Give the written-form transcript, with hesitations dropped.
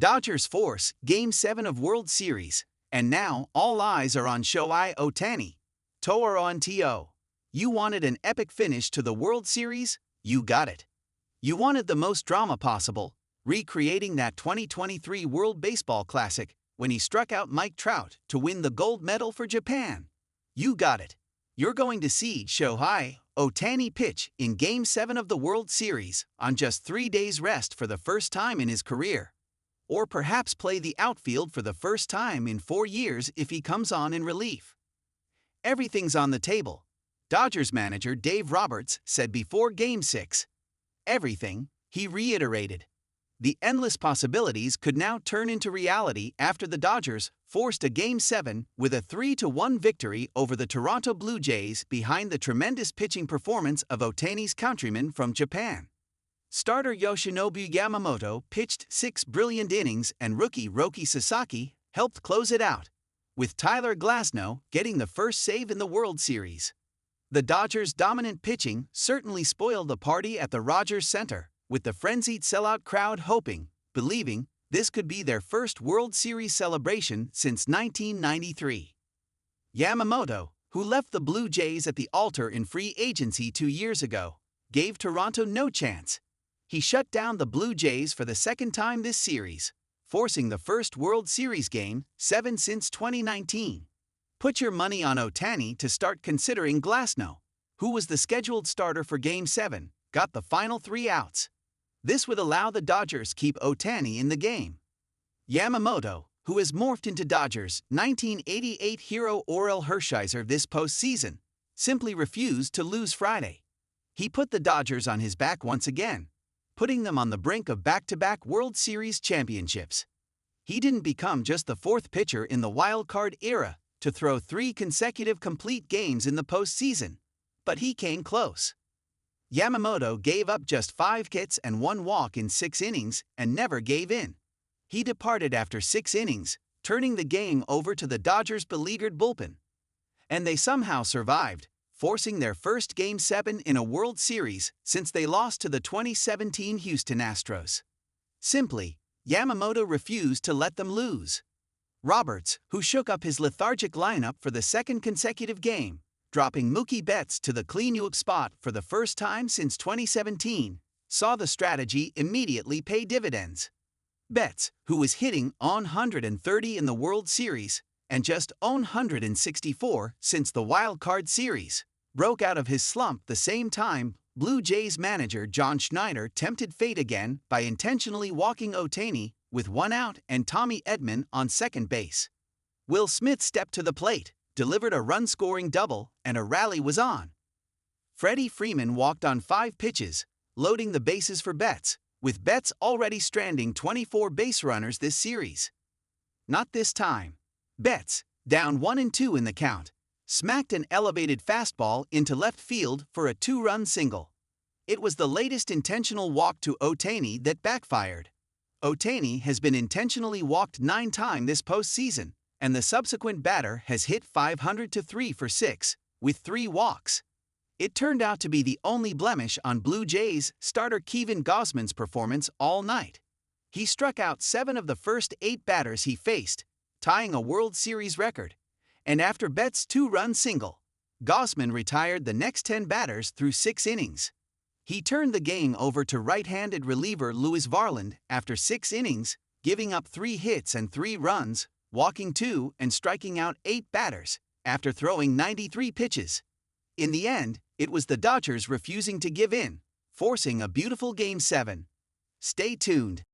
Dodgers force Game 7 of World Series, and now all eyes are on Shohei Ohtani. it.You. You wanted an epic finish to the World Series? You got it. You wanted the most drama possible, recreating that 2023 World Baseball Classic when he struck out Mike Trout to win the gold medal for Japan. You got it. You're going to see Shohei Ohtani pitch in Game 7 of the World Series on just 3 days rest for the first time in his career. Or perhaps play the outfield for the first time in 4 years if he comes on in relief. Everything's on the table, Dodgers manager Dave Roberts said before Game 6. Everything, he reiterated. The endless possibilities could now turn into reality after the Dodgers forced a Game 7 with a 3-1 victory over the Toronto Blue Jays behind the tremendous pitching performance of Ohtani's countryman from Japan. Starter Yoshinobu Yamamoto pitched 6 brilliant innings and rookie Roki Sasaki helped close it out, with Tyler Glasnow getting the first save in the World Series. The Dodgers' dominant pitching certainly spoiled the party at the Rogers Center, with the frenzied sellout crowd hoping, believing, this could be their first World Series celebration since 1993. Yamamoto, who left the Blue Jays at the altar in free agency 2 years ago, gave Toronto no chance. He shut down the Blue Jays for the second time this series, forcing the first World Series Game 7 since 2019. Put your money on Ohtani to start considering Glasnow, who was the scheduled starter for Game 7, got the final 3 outs. This would allow the Dodgers keep Ohtani in the game. Yamamoto, who has morphed into Dodgers' 1988 hero Orel Hershiser this postseason, simply refused to lose Friday. He put the Dodgers on his back once again, putting them on the brink of back-to-back World Series championships. He didn't become just the 4th pitcher in the wild-card era to throw 3 consecutive complete games in the postseason, but he came close. Yamamoto gave up just 5 hits and 1 walk in 6 innings and never gave in. He departed after 6 innings, turning the game over to the Dodgers' beleaguered bullpen. And they somehow survived, forcing their first Game 7 in a World Series since they lost to the 2017 Houston Astros. Simply, Yamamoto refused to let them lose. Roberts, who shook up his lethargic lineup for the 2nd consecutive game, dropping Mookie Betts to the cleanup spot for the first time since 2017, saw the strategy immediately pay dividends. Betts, who was hitting on 130 in the World Series and just on 164 since the Wild Card Series, broke out of his slump the same time Blue Jays manager John Schneider tempted fate again by intentionally walking Ohtani with 1 out and Tommy Edman on second base. Will Smith stepped to the plate, delivered a run-scoring double, and a rally was on. Freddie Freeman walked on 5 pitches, loading the bases for Betts, with Betts already stranding 24 base runners this series. Not this time. Betts, down 1-2 in the count, smacked an elevated fastball into left field for a 2-run single. It was the latest intentional walk to Ohtani that backfired. Ohtani has been intentionally walked 9 times this postseason, and the subsequent batter has hit .503 for 6, with 3 walks. It turned out to be the only blemish on Blue Jays starter Kevin Gausman's performance all night. He struck out 7 of the first 8 batters he faced, tying a World Series record, and after Betts' 2-run single, Gausman retired the next 10 batters through 6 innings. He turned the game over to right-handed reliever Louis Varland after 6 innings, giving up 3 hits and 3 runs, walking 2 and striking out 8 batters, after throwing 93 pitches. In the end, it was the Dodgers refusing to give in, forcing a beautiful Game 7. Stay tuned.